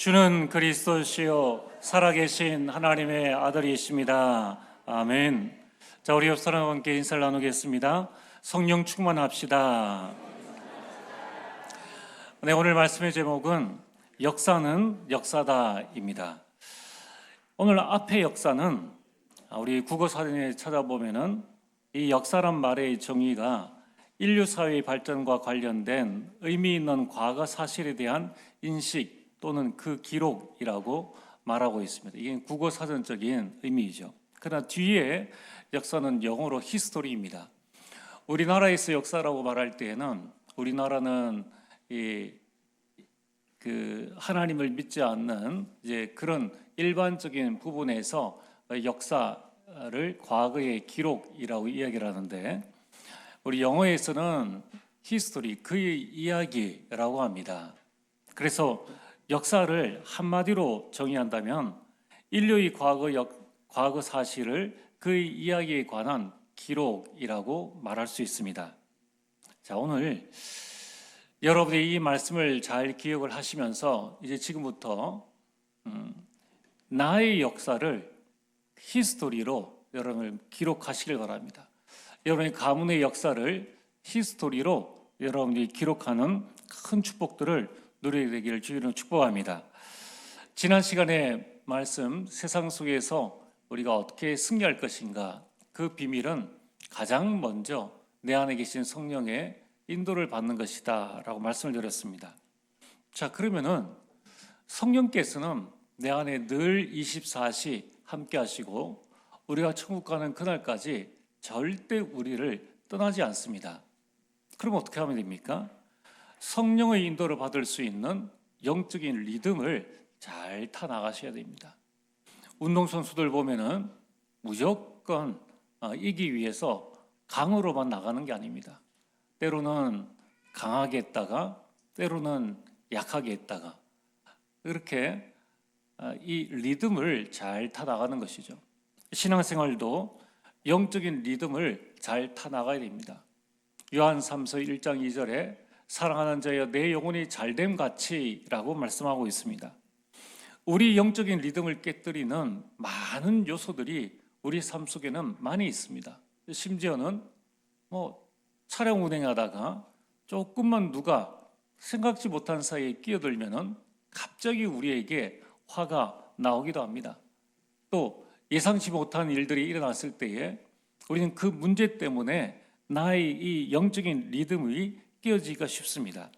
주는 그리스도시요 살아계신 하나님의 아들이십니다. 아멘. 자, 우리 옆 사람과 함께 인사를 나누겠습니다. 성령 충만합시다. 네, 오늘 말씀의 제목은 역사는 역사다입니다. 오늘 앞의 역사는 우리 국어사전에 찾아보면은 이 역사란 말의 정의가 인류 사회의 발전과 관련된 의미 있는 과거 사실에 대한 인식 또는 그 기록이라고 말하고 있습니다. 이게 국어사전적인 의미이죠. 그러나 뒤에 역사는 영어로 히스토리입니다. 우리나라에서 역사라고 말할 때에는 우리나라는 하나님을 믿지 않는 이제 그런 일반적인 부분에서 역사를 과거의 기록이라고 이야기를 하는데, 우리 영어에서는 히스토리, 그의 이야기라고 합니다. 그래서 역사를 한마디로 정의한다면 인류의 과거 사실을 그의 이야기에 관한 기록이라고 말할 수 있습니다. 자, 오늘 여러분이 이 말씀을 잘 기억을 하시면서 이제 지금부터 나의 역사를 히스토리로 여러분을 기록하시길 바랍니다. 여러분의 가문의 역사를 히스토리로 여러분이 기록하는 큰 축복들을 누리게 되기를 주님으로 축복합니다. 지난 시간에 말씀, 세상 속에서 우리가 어떻게 승리할 것인가, 그 비밀은 가장 먼저 내 안에 계신 성령의 인도를 받는 것이다 라고 말씀을 드렸습니다. 자, 그러면은 성령께서는 내 안에 늘 24시 함께 하시고 우리가 천국 가는 그날까지 절대 우리를 떠나지 않습니다. 그럼 어떻게 하면 됩니까? 성령의 인도를 받을 수 있는 영적인 리듬을 잘 타 나가셔야 됩니다. 운동선수들 보면은 무조건 이기기 위해서 강으로만 나가는 게 아닙니다. 때로는 강하게 했다가 때로는 약하게 했다가 이렇게 이 리듬을 잘 타 나가는 것이죠. 신앙생활도 영적인 리듬을 잘 타 나가야 됩니다. 요한 3서 1장 2절에 사랑하는 자여 내 영혼이 잘됨 같이라고 말씀하고 있습니다. 우리 영적인 리듬을 깨뜨리는 많은 요소들이 우리 삶 속에는 많이 있습니다. 심지어는 차량 운행하다가 조금만 누가 생각지 못한 사이에 끼어들면은 갑자기 우리에게 화가 나오기도 합니다. 또 예상치 못한 일들이 일어났을 때에 우리는 그 문제 때문에 나의 이 영적인 리듬이 깨어지기가 쉽습니다.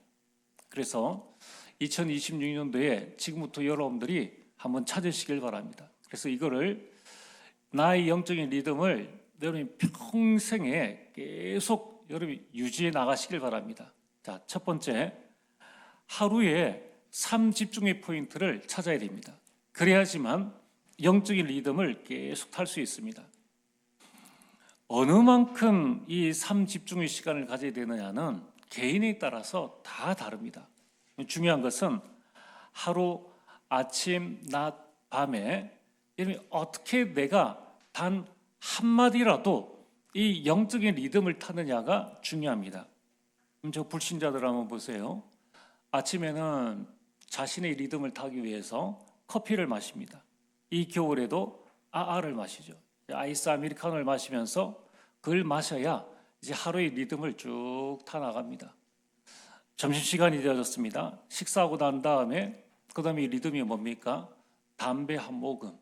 그래서 2026년도에 지금부터 여러분들이 한번 찾으시길 바랍니다. 그래서 이거를 나의 영적인 리듬을 여러분이 평생에 계속 여러분이 유지해 나가시길 바랍니다. 자, 첫 번째, 하루에 3집중의 포인트를 찾아야 됩니다. 그래야지만 영적인 리듬을 계속 탈 수 있습니다. 어느 만큼 이 3집중의 시간을 가져야 되느냐는 개인에 따라서 다 다릅니다. 중요한 것은 하루, 아침, 낮, 밤에 어떻게 내가 단 한마디라도 이 영적인 리듬을 타느냐가 중요합니다. 저 불신자들 한번 보세요. 아침에는 자신의 리듬을 타기 위해서 커피를 마십니다. 이 겨울에도 아아를 마시죠. 아이스 아메리카노를 마시면서 그걸 마셔야 이제 하루의 리듬을 쭉 타 나갑니다. 점심시간이 되어졌습니다. 식사하고 난 다음에 그 다음에 리듬이 뭡니까? 담배 한 모금.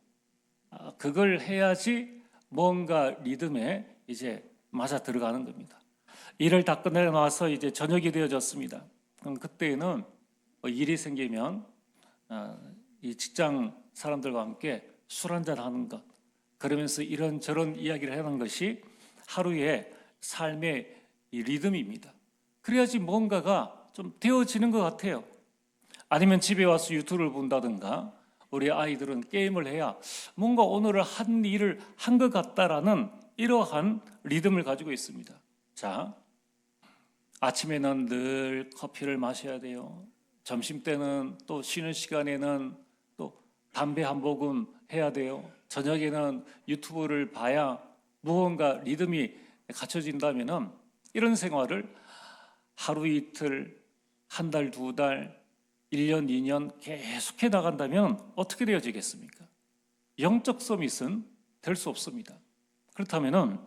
그걸 해야지 뭔가 리듬에 이제 맞아 들어가는 겁니다. 일을 다 끝내고 나서 이제 저녁이 되어졌습니다. 그럼 그때는 일이 생기면 이 직장 사람들과 함께 술 한잔 하는 것, 그러면서 이런저런 이야기를 하는 것이 하루의 삶의 이 리듬입니다. 그래야지 뭔가가 좀 되어지는 것 같아요. 아니면 집에 와서 유튜브를 본다든가, 우리 아이들은 게임을 해야 뭔가 오늘 한 일을 한 것 같다라는 이러한 리듬을 가지고 있습니다. 자, 아침에는 늘 커피를 마셔야 돼요. 점심 때는 또 쉬는 시간에는 또 담배 한 모금 해야 돼요. 저녁에는 유튜브를 봐야 무언가 리듬이 갖춰진다면은 이런 생활을 하루 이틀, 한 달, 두 달, 1년, 2년 계속해 나간다면 어떻게 되어지겠습니까? 영적 서밋은 될 수 없습니다. 그렇다면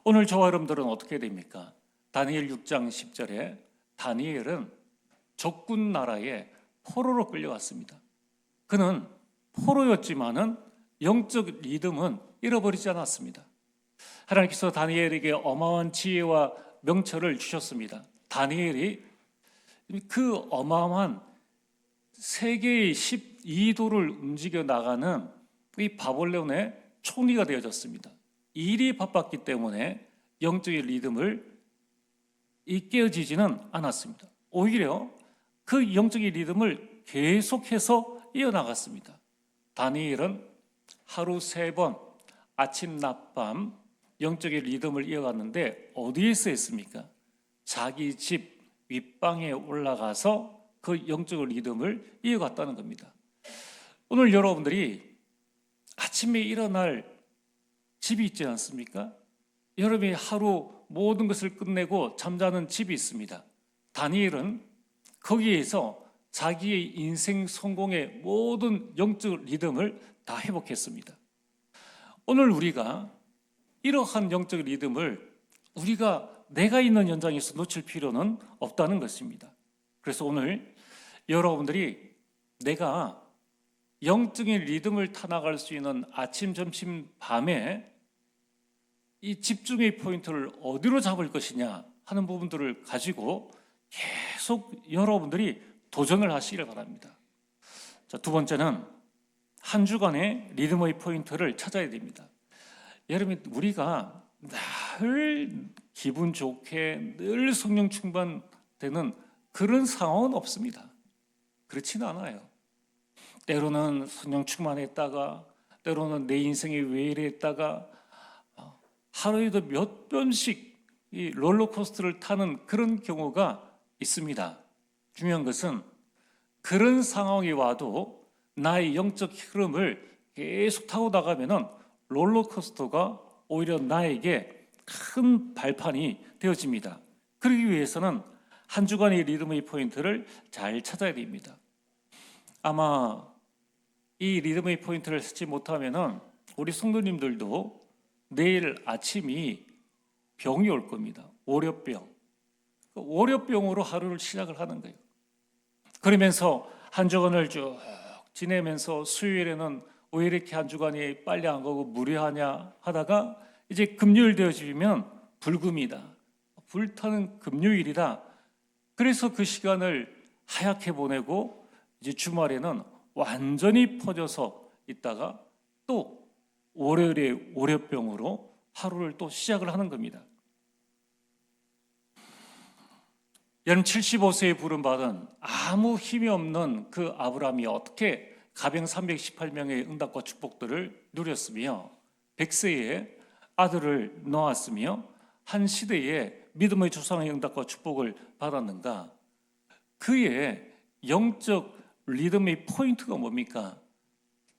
오늘 저와 여러분들은 어떻게 됩니까? 다니엘 6장 10절에 다니엘은 적군 나라에 포로로 끌려갔습니다. 그는 포로였지만은 영적 리듬은 잃어버리지 않았습니다. 하나님께서 다니엘에게 어마어마한 지혜와 명철을 주셨습니다. 다니엘이 그 어마어마한 세계의 12도를 움직여 나가는 이 바벨론의 총리가 되어졌습니다. 일이 바빴기 때문에 영적인 리듬을 깨어지지는 않았습니다. 오히려 그 영적인 리듬을 계속해서 이어나갔습니다. 다니엘은 하루 3번 아침 낮밤 영적인 리듬을 이어갔는데 어디에서 했습니까? 자기 집 윗방에 올라가서 그 영적 리듬을 이어갔다는 겁니다. 오늘 여러분들이 아침에 일어날 집이 있지 않습니까? 여러분이 하루 모든 것을 끝내고 잠자는 집이 있습니다. 다니엘은 거기에서 자기의 인생 성공의 모든 영적 리듬을 다 회복했습니다. 오늘 우리가 이러한 영적 리듬을 우리가 내가 있는 현장에서 놓칠 필요는 없다는 것입니다. 그래서 오늘 여러분들이 내가 영적인 리듬을 타나갈 수 있는 아침, 점심, 밤에 이 집중의 포인트를 어디로 잡을 것이냐 하는 부분들을 가지고 계속 여러분들이 도전을 하시길 바랍니다. 자, 두 번째는 한 주간의 리듬의 포인트를 찾아야 됩니다. 여러분, 우리가 늘 기분 좋게 늘 성령 충만되는 그런 상황은 없습니다. 그렇지는 않아요. 때로는 성령 충만했다가 때로는 내 인생이 왜 이랬다가 하루에도 몇 번씩 이 롤러코스터를 타는 그런 경우가 있습니다. 중요한 것은 그런 상황이 와도 나의 영적 흐름을 계속 타고 나가면은 롤러코스터가 오히려 나에게 큰 발판이 되어집니다. 그러기 위해서는 한 주간의 리듬의 포인트를 잘 찾아야 됩니다. 아마 이 리듬의 포인트를 찾지 못하면은 우리 성도님들도 내일 아침이 병이 올 겁니다. 월요병. 월요병으로 하루를 시작을 하는 거예요. 그러면서 한 주간을 쭉 지내면서 수요일에는 왜 이렇게 한 주간이 빨리 안 가고 무료하냐 하다가 이제 금요일 되어지면 불금이다. 불타는 금요일이다. 그래서 그 시간을 하얗게 보내고 이제 주말에는 완전히 퍼져서 있다가 또 월요일에 월요병으로 하루를 또 시작을 하는 겁니다. 여러분 75세에 부름받은 아무 힘이 없는 그 아브라함이 어떻게 가병 318명의 응답과 축복들을 누렸으며 100세에 아들을 낳았으며 한 시대에 믿음의 조상의 응답과 축복을 받았는가? 그의 영적 리듬의 포인트가 뭡니까?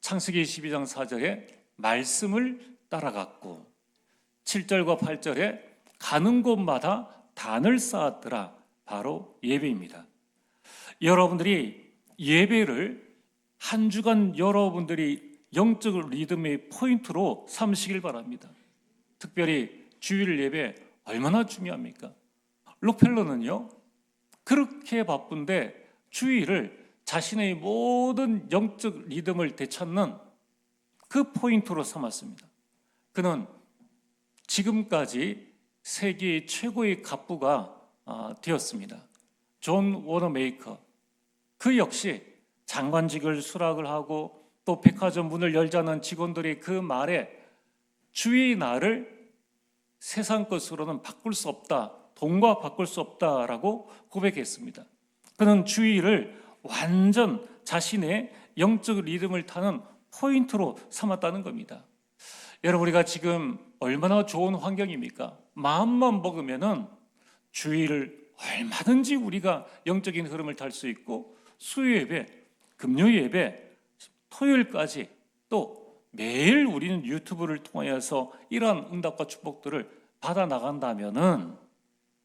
창세기 12장 4절에 말씀을 따라갔고 7절과 8절에 가는 곳마다 단을 쌓았더라. 바로 예배입니다. 여러분들이 예배를 한 주간 여러분들이 영적 리듬의 포인트로 삼으시길 바랍니다. 특별히 주일 예배 얼마나 중요합니까? 록펠러는요 그렇게 바쁜데 주일을 자신의 모든 영적 리듬을 되찾는 그 포인트로 삼았습니다. 그는 지금까지 세계의 최고의 갑부가 되었습니다. 존 워너메이커 그 역시 장관직을 수락을 하고 또 백화점 문을 열자는 직원들의 그 말에 주의 날을 세상 것으로는 바꿀 수 없다, 돈과 바꿀 수 없다라고 고백했습니다. 그는 주의를 완전 자신의 영적 리듬을 타는 포인트로 삼았다는 겁니다. 여러분 우리가 지금 얼마나 좋은 환경입니까? 마음만 먹으면은 주일을 얼마든지 우리가 영적인 흐름을 탈 수 있고 수요 예배, 금요일 예배, 토요일까지 또 매일 우리는 유튜브를 통하여서 이러한 응답과 축복들을 받아 나간다면은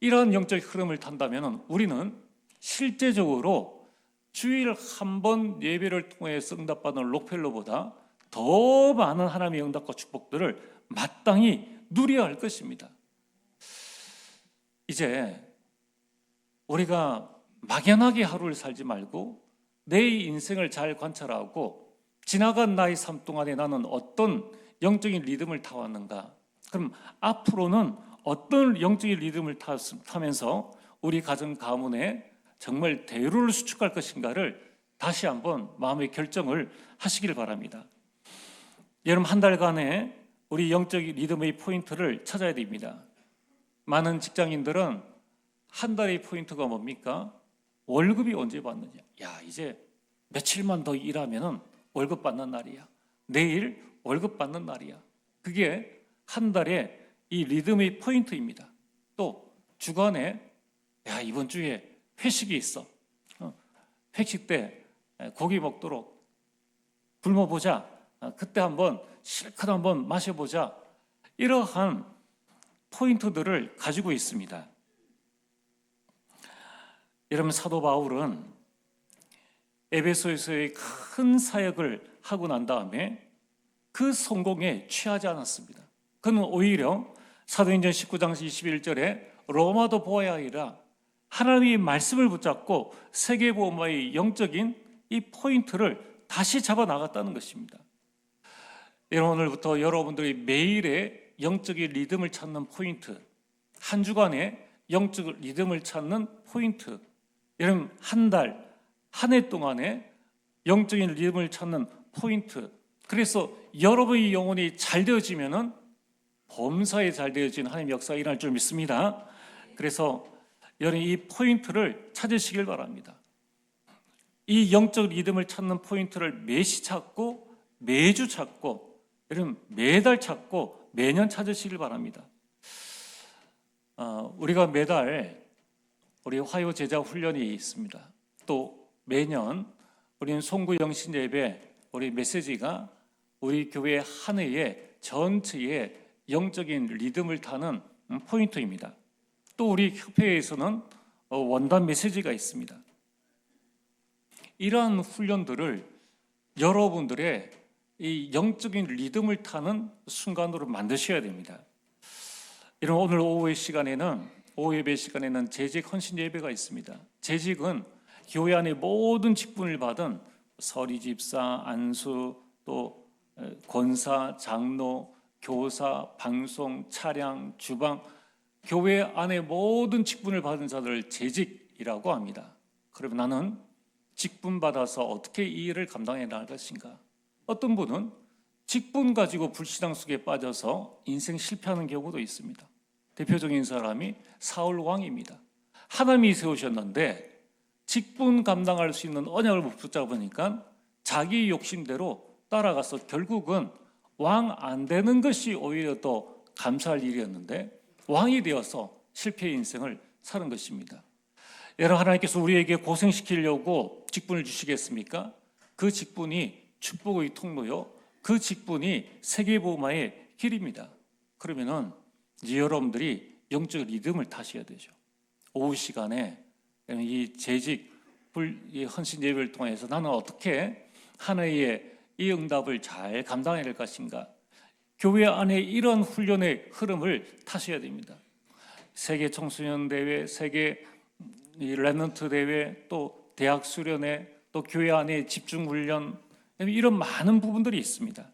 이러한 영적 흐름을 탄다면은 우리는 실제적으로 주일 한 번 예배를 통해서 응답받는 록펠러보다 더 많은 하나님의 응답과 축복들을 마땅히 누려야 할 것입니다. 이제 우리가 막연하게 하루를 살지 말고 내 인생을 잘 관찰하고 지나간 나의 삶 동안에 나는 어떤 영적인 리듬을 타왔는가, 그럼 앞으로는 어떤 영적인 리듬을 타면서 우리 가정 가문에 정말 대로를 수축할 것인가를 다시 한번 마음의 결정을 하시길 바랍니다. 여러분, 한 달간의 우리 영적 리듬의 포인트를 찾아야 됩니다. 많은 직장인들은 한 달의 포인트가 뭡니까? 월급이 언제 받느냐. 야, 이제 며칠만 더 일하면 월급 받는 날이야. 내일 월급 받는 날이야. 그게 한 달의 이 리듬의 포인트입니다. 또 주간에 야, 이번 주에 회식이 있어. 회식 때 고기 먹도록 굶어보자. 그때 한번 실컷 한번 마셔보자. 이러한 포인트들을 가지고 있습니다. 여러분, 사도 바울은 에베소에서의 큰 사역을 하고 난 다음에 그 성공에 취하지 않았습니다. 그는 오히려 사도행전 19장 21절에 로마도 보아야 하리라, 하나님의 말씀을 붙잡고 세계보험의 영적인 이 포인트를 다시 잡아 나갔다는 것입니다. 여러분, 오늘부터 여러분들이 매일의 영적인 리듬을 찾는 포인트, 한 주간의 영적 리듬을 찾는 포인트, 여러분 한 달, 한 해 동안의 영적인 리듬을 찾는 포인트, 그래서 여러분의 영혼이 잘 되어지면은 범사에 잘 되어진 하나님의 역사가 일어날 줄 믿습니다. 그래서 여러분 이 포인트를 찾으시길 바랍니다. 이 영적 리듬을 찾는 포인트를 매시 찾고 매주 찾고 여러분 매달 찾고 매년 찾으시길 바랍니다. 우리가 매달 우리 화요 제자 훈련이 있습니다. 또 매년 우리는 송구 영신 예배 우리 메시지가 우리 교회 한 해의 전체의 영적인 리듬을 타는 포인트입니다. 또 우리 협회에서는 원단 메시지가 있습니다. 이러한 훈련들을 여러분들의 이 영적인 리듬을 타는 순간으로 만드셔야 됩니다. 이런 오늘 오후 예배 시간에는 재직 헌신 예배가 있습니다. 재직은 교회 안에 모든 직분을 받은 서리 집사, 안수, 또 권사, 장로, 교사, 방송, 차량, 주방, 교회 안에 모든 직분을 받은 자들을 재직이라고 합니다. 그러면 나는 직분 받아서 어떻게 이 일을 감당해 나갈 것인가? 어떤 분은 직분 가지고 불신앙 속에 빠져서 인생 실패하는 경우도 있습니다. 대표적인 사람이 사울 왕입니다. 하나님이 세우셨는데 직분 감당할 수 있는 언약을 못 붙잡으니까 자기 욕심대로 따라가서 결국은 왕 안 되는 것이 오히려 더 감사할 일이었는데 왕이 되어서 실패의 인생을 사는 것입니다. 여러분, 하나님께서 우리에게 고생시키려고 직분을 주시겠습니까? 그 직분이 축복의 통로요, 그 직분이 세계보험의 길입니다. 그러면은 이제 여러분들이 영적 리듬을 타셔야 되죠. 오후 시간에 이 재직 이 헌신 예배를 통해서 나는 어떻게 하나의 이 응답을 잘 감당해야 될 것인가? 교회 안에 이런 훈련의 흐름을 타셔야 됩니다. 세계 청소년 대회, 세계 랩넌트 대회, 또 대학 수련회, 또 교회 안에 집중 훈련, 이런 많은 부분들이 있습니다.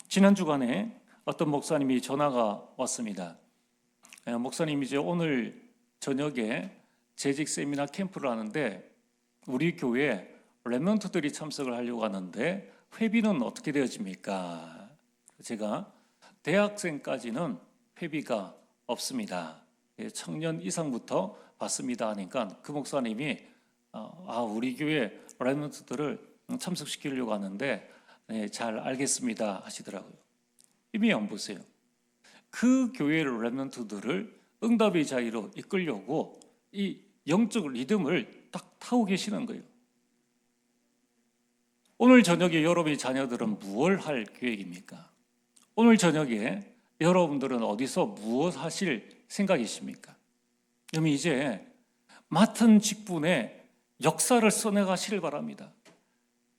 지난 주간에 어떤 목사님이 전화가 왔습니다. 목사님, 이제 오늘 저녁에 재직 세미나 캠프를 하는데 우리 교회 랩넌트들이 참석을 하려고 하는데 회비는 어떻게 되어집니까? 제가 대학생까지는 회비가 없습니다. 청년 이상부터 받습니다 하니까 그 목사님이 우리 교회 랩넌트들을 참석시키려고 하는데 네, 잘 알겠습니다 하시더라고요. 이미 안 보세요. 그 교회의 랩넌트들을 응답의 자리로 이끌려고 이 영적 리듬을 딱 타고 계시는 거예요. 오늘 저녁에 여러분의 자녀들은 무엇을 할 계획입니까? 오늘 저녁에 여러분들은 어디서 무엇 하실 생각이십니까? 그럼 이제 맡은 직분에 역사를 써내가시길 바랍니다.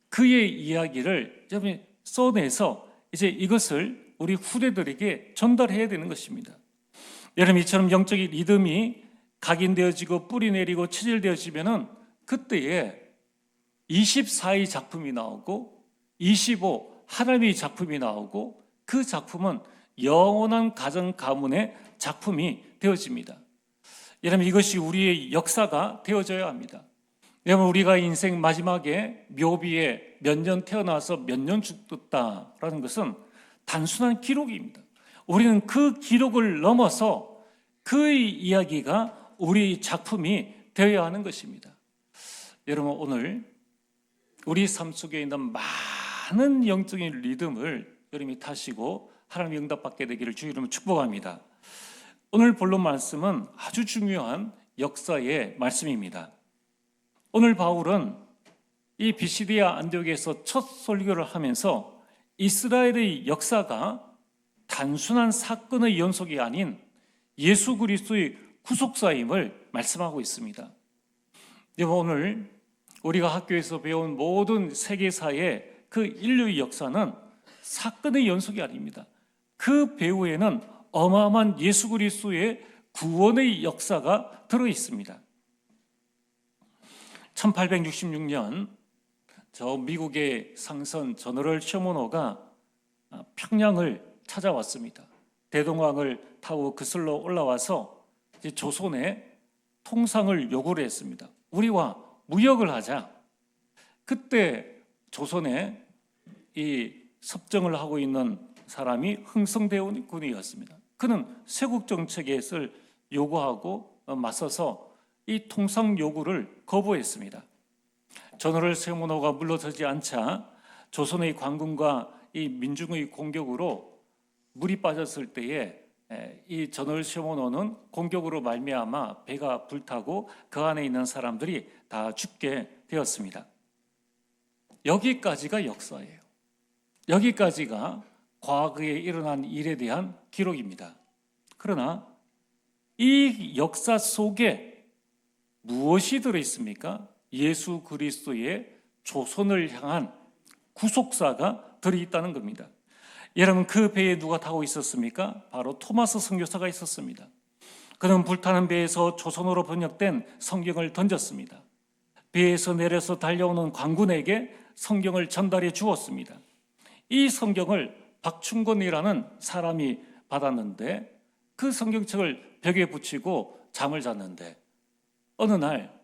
그의 이야기를 여러분이 써내서 이제 이것을 우리 후대들에게 전달해야 되는 것입니다. 여러분, 이처럼 영적인 리듬이 각인되어지고 뿌리 내리고 체질되어지면은 그때에 24의 작품이 나오고 25 하나님의 작품이 나오고 그 작품은 영원한 가정 가문의 작품이 되어집니다. 여러분, 이것이 우리의 역사가 되어져야 합니다. 여러분, 우리가 인생 마지막에 묘비에 몇 년 태어나서 몇 년 죽었다라는 것은 단순한 기록입니다. 우리는 그 기록을 넘어서 그의 이야기가 우리 작품이 되어야 하는 것입니다. 여러분, 오늘 우리 삶 속에 있는 많은 영적인 리듬을 여러분이 타시고 하나님의 응답받게 되기를 주 이름으로 축복합니다. 오늘 본론 말씀은 아주 중요한 역사의 말씀입니다. 오늘 바울은 이 비시디아 안디옥에서 첫 설교를 하면서 이스라엘의 역사가 단순한 사건의 연속이 아닌 예수 그리스도의 구속사임을 말씀하고 있습니다. 오늘 우리가 학교에서 배운 모든 세계사의 그 인류의 역사는 사건의 연속이 아닙니다. 그 배후에는 어마어마한 예수 그리스도의 구원의 역사가 들어 있습니다. 1866년 저 미국의 상선 저너럴 셔먼호가 평양을 찾아왔습니다. 대동강을 타고 그슬로 올라와서 이제 조선에 통상을 요구를 했습니다. 우리와 무역을 하자. 그때 조선에 이 섭정을 하고 있는 사람이 흥성대원 군이었습니다. 그는 쇄국 정책을 요구하고 맞서서 이 통상 요구를 거부했습니다. 저너럴 셔먼호가 물러서지 않자 조선의 관군과 이 민중의 공격으로 물이 빠졌을 때에 이 저너럴 셔먼호는 공격으로 말미암아 배가 불타고 그 안에 있는 사람들이 다 죽게 되었습니다. 여기까지가 역사예요. 여기까지가 과거에 일어난 일에 대한 기록입니다. 그러나 이 역사 속에 무엇이 들어있습니까? 예수 그리스도의 조선을 향한 구속사가 들어있다는 겁니다. 여러분, 그 배에 누가 타고 있었습니까? 바로 토마스 선교사가 있었습니다. 그는 불타는 배에서 조선어로 번역된 성경을 던졌습니다. 배에서 내려서 달려오는 관군에게 성경을 전달해 주었습니다. 이 성경을 박충건이라는 사람이 받았는데 그 성경책을 벽에 붙이고 잠을 잤는데 어느 날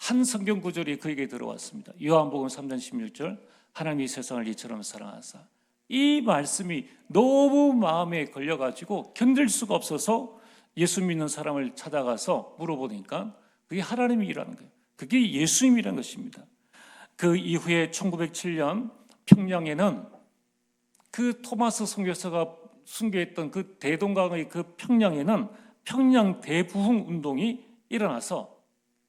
한 성경 구절이 그에게 들어왔습니다. 요한복음 3장 16절 하나님이 세상을 이처럼 사랑하사. 이 말씀이 너무 마음에 걸려가지고 견딜 수가 없어서 예수 믿는 사람을 찾아가서 물어보니까 그게 하나님이라는 거예요. 그게 예수님이라는 것입니다. 그 이후에 1907년 평양에는 그 토마스 선교사가 순교했던 그 대동강의 그 평양에는 평양 대부흥 운동이 일어나서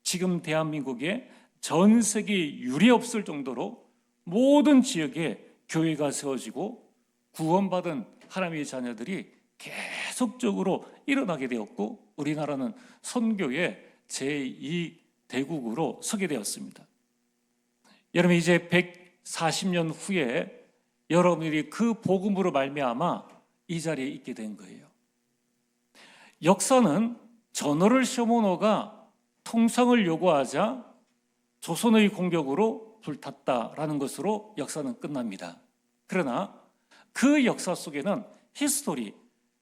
지금 대한민국에 전 세계 유례 없을 정도로 모든 지역에 교회가 세워지고 구원받은 하나님의 자녀들이 계속적으로 일어나게 되었고 우리나라는 선교의 제2대국으로 서게 되었습니다. 여러분, 이제 140년 후에 여러분들이 그 복음으로 말미암아 이 자리에 있게 된 거예요. 역사는 저너럴 셔먼호가 통상을 요구하자 조선의 공격으로 불탔다라는 것으로 역사는 끝납니다. 그러나 그 역사 속에는 히스토리,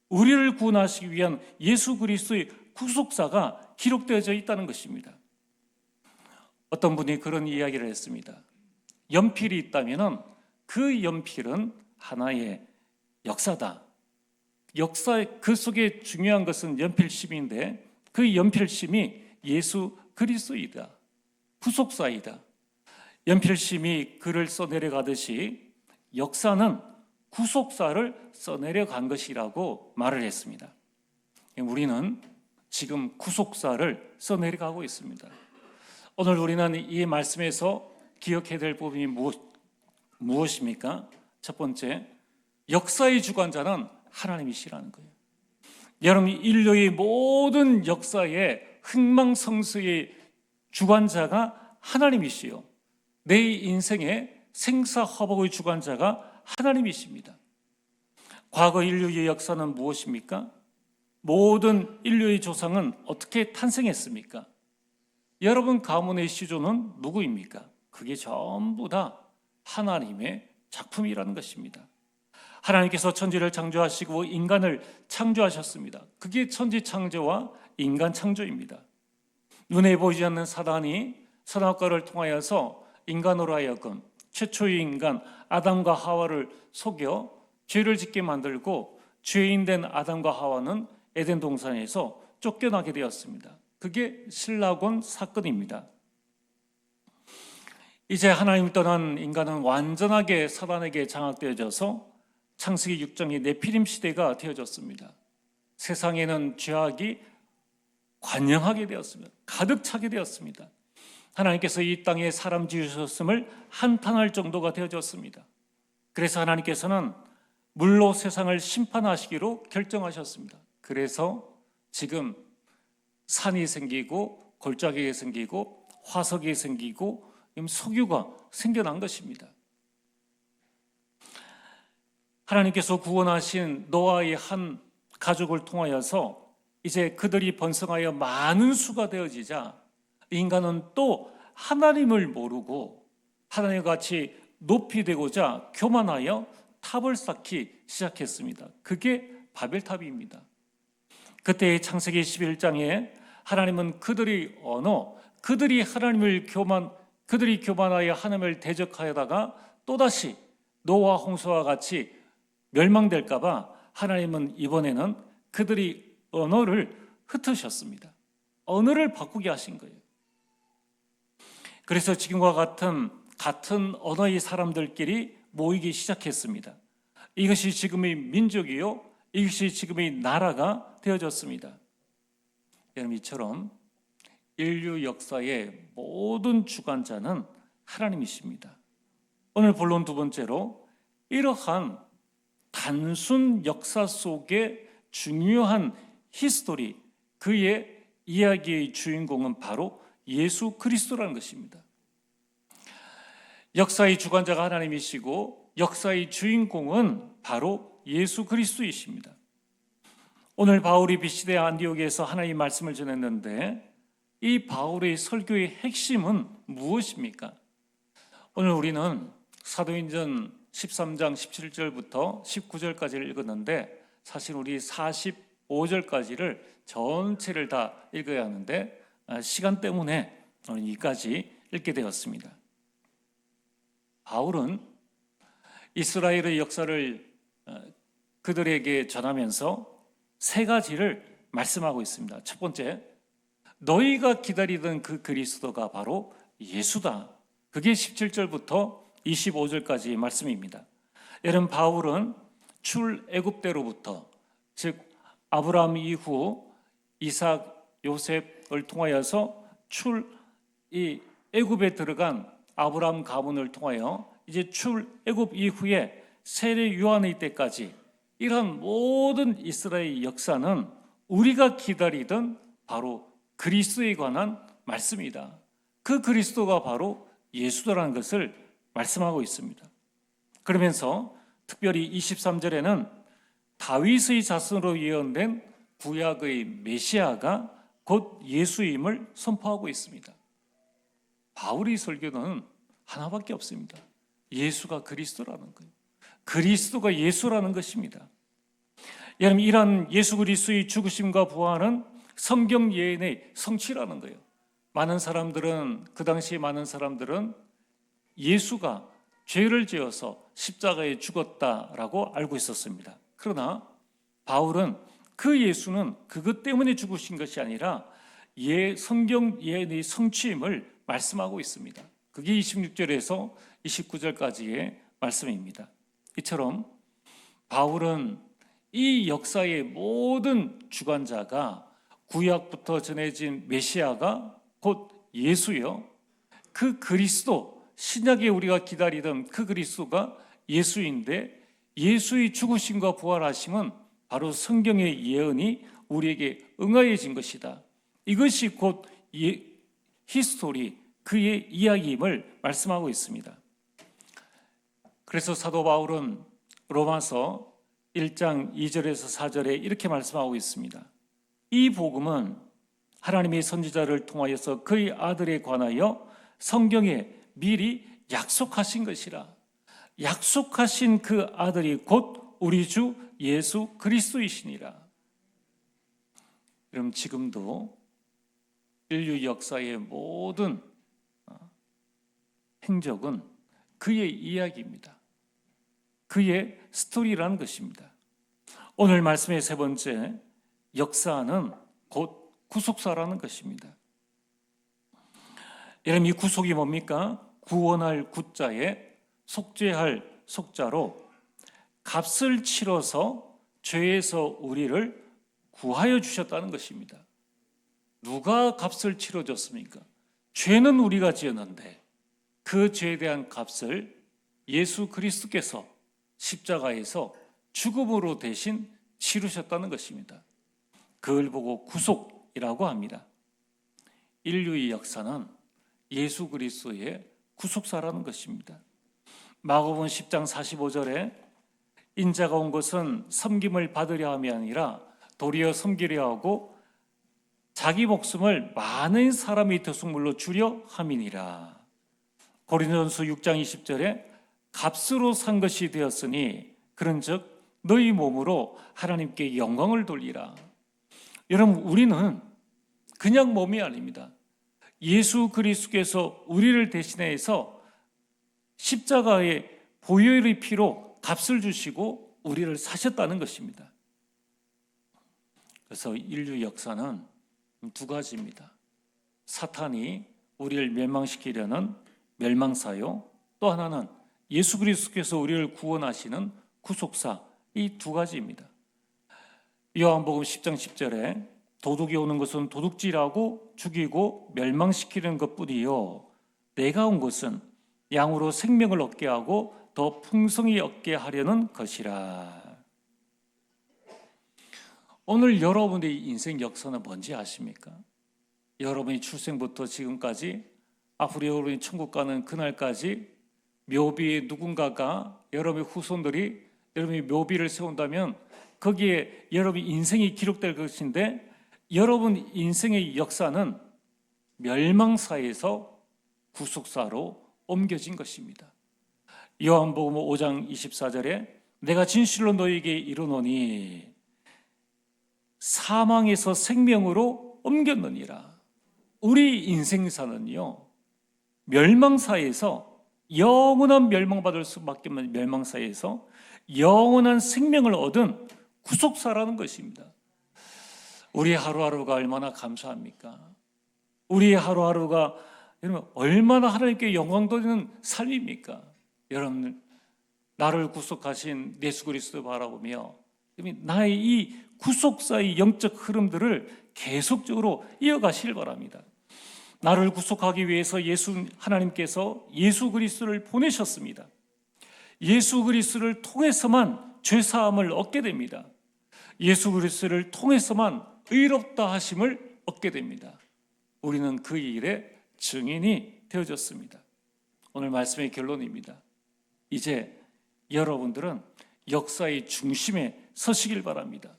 우리를 구원하시기 위한 예수 그리스도의 구속사가 기록되어져 있다는 것입니다. 어떤 분이 그런 이야기를 했습니다. 연필이 있다면 그 연필은 하나의 역사다. 역사의 그 속에 중요한 것은 연필심인데 그 연필심이 예수 그리스도이다. 구속사이다. 연필심이 글을 써내려가듯이 역사는 구속사를 써내려간 것이라고 말을 했습니다. 우리는 지금 구속사를 써내려가고 있습니다. 오늘 우리는 이 말씀에서 기억해야 될 부분이 무엇입니까? 첫 번째, 역사의 주관자는 하나님이시라는 거예요. 여러분, 인류의 모든 역사의 흥망성쇠의 주관자가 하나님이시요 내 인생의 생사화복의 주관자가 하나님이십니다. 과거 인류의 역사는 무엇입니까? 모든 인류의 조상은 어떻게 탄생했습니까? 여러분 가문의 시조는 누구입니까? 그게 전부 다 하나님의 작품이라는 것입니다. 하나님께서 천지를 창조하시고 인간을 창조하셨습니다. 그게 천지 창조와 인간 창조입니다. 눈에 보이지 않는 사단이 선악과를 통하여서 인간으로 하여금 최초의 인간 아담과 하와를 속여 죄를 짓게 만들고 죄인된 아담과 하와는 에덴 동산에서 쫓겨나게 되었습니다. 그게 신라곤 사건입니다. 이제 하나님을 떠난 인간은 완전하게 사단에게 장악되어져서 창세기 6장의 네피림 시대가 되어졌습니다. 세상에는 죄악이 관영하게 되었습니다. 가득 차게 되었습니다. 하나님께서 이 땅에 사람 지으셨음을 한탄할 정도가 되어졌습니다. 그래서 하나님께서는 물로 세상을 심판하시기로 결정하셨습니다. 그래서 지금 산이 생기고 골짜기가 생기고 화석이 생기고 석유가 생겨난 것입니다. 하나님께서 구원하신 노아의 한 가족을 통하여서 이제 그들이 번성하여 많은 수가 되어지자 인간은 또 하나님을 모르고 하나님과 같이 높이 되고자 교만하여 탑을 쌓기 시작했습니다. 그게 바벨탑입니다. 그때 창세기 11장에 하나님은 그들이 그들이 교만하여 하나님을 대적하여다가 또다시 노아 홍수와 같이 멸망될까 봐 하나님은 이번에는 그들이 언어를 흩으셨습니다. 언어를 바꾸게 하신 거예요. 그래서 지금과 같은 언어의 사람들끼리 모이기 시작했습니다. 이것이 지금의 민족이요, 이것이 지금의 나라가 되어졌습니다. 여러분, 이처럼 인류 역사의 모든 주관자는 하나님이십니다. 오늘 본론 두 번째로 이러한 단순 역사 속의 중요한 히스토리, 그의 이야기의 주인공은 바로 예수 그리스도라는 것입니다. 역사의 주관자가 하나님이시고 역사의 주인공은 바로 예수 그리스도이십니다. 오늘 바울이 비시대 안디옥에서 하나님의 말씀을 전했는데 이 바울의 설교의 핵심은 무엇입니까? 오늘 우리는 사도행전 13장 17절부터 19절까지를 읽었는데 사실 우리 45절까지를 전체를 다 읽어야 하는데 시간 때문에 여기까지 읽게 되었습니다. 바울은 이스라엘의 역사를 그들에게 전하면서 세 가지를 말씀하고 있습니다. 첫 번째, 너희가 기다리던 그 그리스도가 바로 예수다. 그게 17절부터 25절까지의 말씀입니다. 여러분, 바울은 출애굽대로부터, 즉 아브라함 이후 이삭, 요셉을 통하여서 이 애굽에 들어간 아브라함 가문을 통하여 이제 출애굽 이후에 세례 요한의 때까지 이러한 모든 이스라엘 역사는 우리가 기다리던 바로 그리스도에 관한 말씀이다. 그 그리스도가 바로 예수다라는 것을 말씀하고 있습니다. 그러면서 특별히 23절에는 다윗의 자손으로 예언된 구약의 메시아가 곧 예수임을 선포하고 있습니다. 바울의 설교는 하나밖에 없습니다. 예수가 그리스도라는 거예요. 그리스도가 예수라는 것입니다. 여러분, 이런 예수 그리스도의 죽으심과 부활은 성경 예언의 성취라는 거예요. 그 당시에 많은 사람들은 예수가 죄를 지어서 십자가에 죽었다라고 알고 있었습니다. 그러나 바울은 그 예수는 그것 때문에 죽으신 것이 아니라 성경 예언의 성취임을 말씀하고 있습니다. 그게 26절에서 29절까지의 말씀입니다. 이처럼 바울은 이 역사의 모든 주관자가 구약부터 전해진 메시아가 곧 예수요, 그 그리스도, 신약에 우리가 기다리던 그 그리스도가 예수인데 예수의 죽으심과 부활하심은 바로 성경의 예언이 우리에게 응하여진 것이다. 이것이 곧 히스토리, 그의 이야기임을 말씀하고 있습니다. 그래서 사도 바울은 로마서 1장 2절에서 4절에 이렇게 말씀하고 있습니다. 이 복음은 하나님의 선지자를 통하여서 그의 아들에 관하여 성경에 미리 약속하신 것이라. 약속하신 그 아들이 곧 우리 주 예수 그리스도이시니라. 그럼 지금도 인류 역사의 모든 행적은 그의 이야기입니다. 그의 스토리라는 것입니다. 오늘 말씀의 세 번째, 역사는 곧 구속사라는 것입니다. 여러분, 이 구속이 뭡니까? 구원할 구자에 속죄할 속자로 값을 치러서 죄에서 우리를 구하여 주셨다는 것입니다. 누가 값을 치러줬습니까? 죄는 우리가 지었는데 그 죄에 대한 값을 예수 그리스도께서 십자가에서 죽음으로 대신 치르셨다는 것입니다. 그걸 보고 구속이라고 합니다. 인류의 역사는 예수 그리스도의 구속사라는 것입니다. 마가복음 10장 45절에 인자가 온 것은 섬김을 받으려 함이 아니라 도리어 섬기려 하고 자기 목숨을 많은 사람의 대속물로 주려 함이니라. 고린도전서 6장 20절에 값으로 산 것이 되었으니 그런즉 너희 몸으로 하나님께 영광을 돌리라. 여러분, 우리는 그냥 몸이 아닙니다. 예수 그리스도께서 우리를 대신해서 십자가의 보혈의 피로 값을 주시고 우리를 사셨다는 것입니다. 그래서 인류 역사는 두 가지입니다. 사탄이 우리를 멸망시키려는 멸망사요, 또 하나는 예수 그리스도께서 우리를 구원하시는 구속사, 이 두 가지입니다. 요한복음 10장 10절에 도둑이 오는 것은 도둑질하고 죽이고 멸망시키는 것뿐이요 내가 온 것은 양으로 생명을 얻게 하고 더 풍성히 얻게 하려는 것이라. 오늘 여러분의 인생 역사는 뭔지 아십니까? 여러분이 출생부터 지금까지 앞으로 여러분이 천국 가는 그날까지 묘비에 누군가가 여러분의 후손들이 여러분이 묘비를 세운다면 거기에 여러분의 인생이 기록될 것인데 여러분 인생의 역사는 멸망사에서 구속사로 옮겨진 것입니다. 요한복음 5장 24절에 내가 진실로 너희에게 이르노니 사망에서 생명으로 옮겼느니라. 우리 인생사는요, 멸망사에서 영원한 멸망받을 수밖에 없는 멸망사에서 영원한 생명을 얻은 구속사라는 것입니다. 우리 하루하루가 얼마나 감사합니까? 우리 하루하루가 여러분 얼마나 하나님께 영광 돌리는 삶입니까? 여러분, 나를 구속하신 예수 그리스도 바라보며 나의 이 구속사의 영적 흐름들을 계속적으로 이어가시길 바랍니다. 나를 구속하기 위해서 하나님께서 예수 그리스도를 보내셨습니다. 예수 그리스도를 통해서만 죄사함을 얻게 됩니다. 예수 그리스도를 통해서만 의롭다 하심을 얻게 됩니다. 우리는 그 일의 증인이 되어졌습니다. 오늘 말씀의 결론입니다. 이제 여러분들은 역사의 중심에 서시길 바랍니다.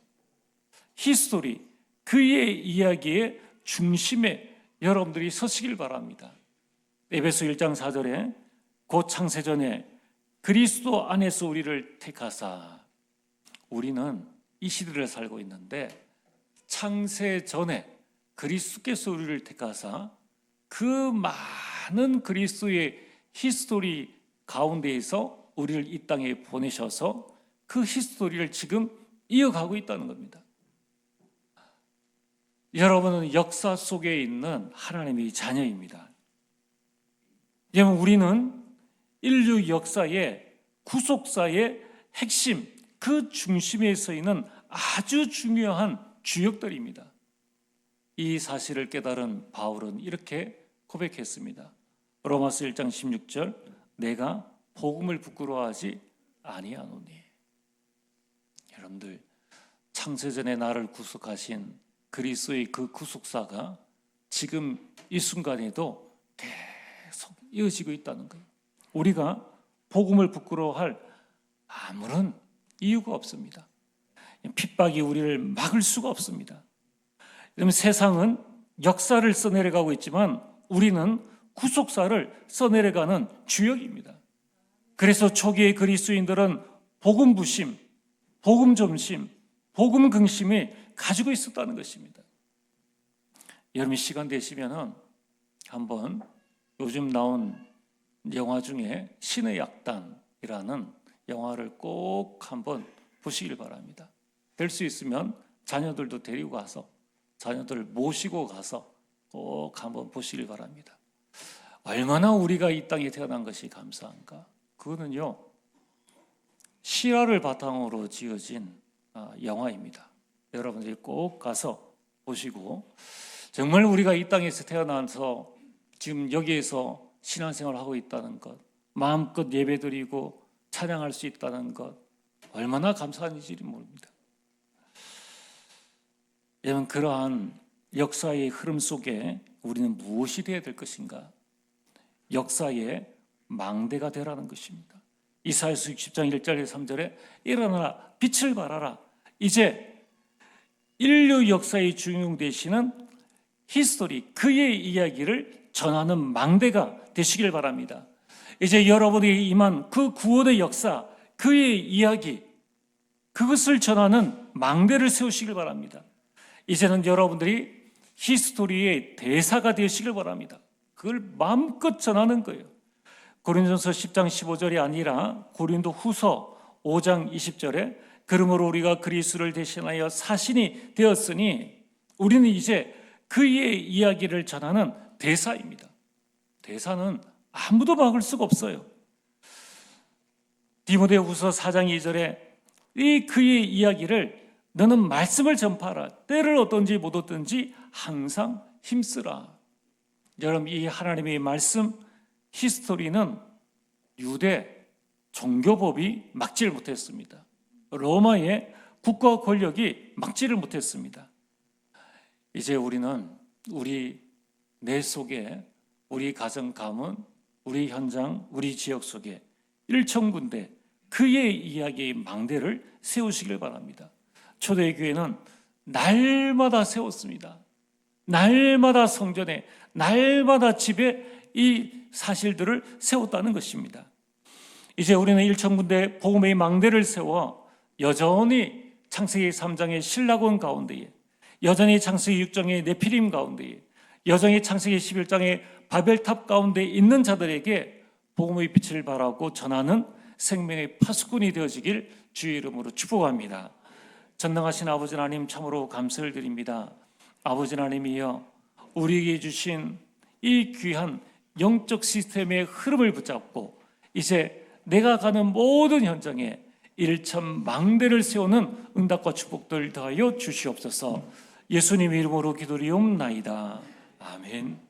히스토리, 그의 이야기의 중심에 여러분들이 서시길 바랍니다. 에베소 1장 4절에 곧 창세전에 그리스도 안에서 우리를 택하사, 우리는 이 시대를 살고 있는데 창세전에 그리스도께서 우리를 택하사 그 많은 그리스도의 히스토리 가운데에서 우리를 이 땅에 보내셔서 그 히스토리를 지금 이어가고 있다는 겁니다. 여러분은 역사 속에 있는 하나님의 자녀입니다. 여러분, 우리는 인류 역사의 구속사의 핵심, 그 중심에 서 있는 아주 중요한 주역들입니다. 이 사실을 깨달은 바울은 이렇게 고백했습니다. 로마서 1장 16절, 내가 복음을 부끄러워하지 아니하노니. 여러분들, 창세전에 나를 구속하신 그리스도의 그 구속사가 지금 이 순간에도 계속 이어지고 있다는 거예요. 우리가 복음을 부끄러워할 아무런 이유가 없습니다. 핍박이 우리를 막을 수가 없습니다. 그러면 세상은 역사를 써내려가고 있지만 우리는 구속사를 써내려가는 주역입니다. 그래서 초기의 그리스도인들은 복음 부심, 복음 점심, 복음 긍심이 가지고 있었다는 것입니다. 여러분 시간 되시면은 한번 요즘 나온 영화 중에 신의 약단이라는 영화를 꼭 한번 보시길 바랍니다. 될 수 있으면 자녀들도 데리고 가서 자녀들을 모시고 가서 꼭 한번 보시길 바랍니다. 얼마나 우리가 이 땅에 태어난 것이 감사한가. 그거는요 실화를 바탕으로 지어진 영화입니다. 여러분들이 꼭 가서 보시고 정말 우리가 이 땅에서 태어나서 지금 여기에서 신앙생활을 하고 있다는 것, 마음껏 예배드리고 찬양할 수 있다는 것 얼마나 감사한 일인지 모릅니다. 여러분 그러한 역사의 흐름 속에 우리는 무엇이 되어야 될 것인가? 역사의 망대가 되라는 것입니다. 이사야서 60장 1절 3절에 일어나라 빛을 발하라. 이제 인류 역사의 주인공 되시는 히스토리 그의 이야기를 전하는 망대가 되시길 바랍니다. 이제 여러분이 임한 그 구원의 역사 그의 이야기 그것을 전하는 망대를 세우시길 바랍니다. 이제는 여러분들이 히스토리의 대사가 되시길 바랍니다. 그걸 마음껏 전하는 거예요. 고린도전서 10장 15절이 아니라 고린도 후서 5장 20절에 그러므로 우리가 그리스도를 대신하여 사신이 되었으니 우리는 이제 그의 이야기를 전하는 대사입니다. 대사는 아무도 막을 수가 없어요. 디모데후서 4장 2절에 이 그의 이야기를 너는 말씀을 전파하라. 때를 얻든지 못 얻든지 항상 힘쓰라. 여러분 이 하나님의 말씀 히스토리는 유대 종교법이 막지를 못했습니다. 로마의 국가 권력이 막지를 못했습니다. 이제 우리는 우리 내 속에 우리 가정 가문, 우리 현장, 우리 지역 속에 일천군데 그의 이야기의 망대를 세우시길 바랍니다. 초대교회는 날마다 세웠습니다. 날마다 성전에, 날마다 집에 이 사실들을 세웠다는 것입니다. 이제 우리는 일천군데 복음의 망대를 세워 여전히 창세기 3장의 신라곤 가운데에, 여전히 창세기 6장의 네피림 가운데에, 여전히 창세기 11장의 바벨탑 가운데 있는 자들에게 복음의 빛을 발하고 전하는 생명의 파수꾼이 되어지길 주의 이름으로 축복합니다. 전능하신 아버지 하나님 참으로 감사를 드립니다. 아버지 하나님이여 우리에게 주신 이 귀한 영적 시스템의 흐름을 붙잡고 이제 내가 가는 모든 현장에 일천망대를 세우는 응답과 축복들 더하여 주시옵소서. 예수님 이름으로 기도리옵나이다. 아멘.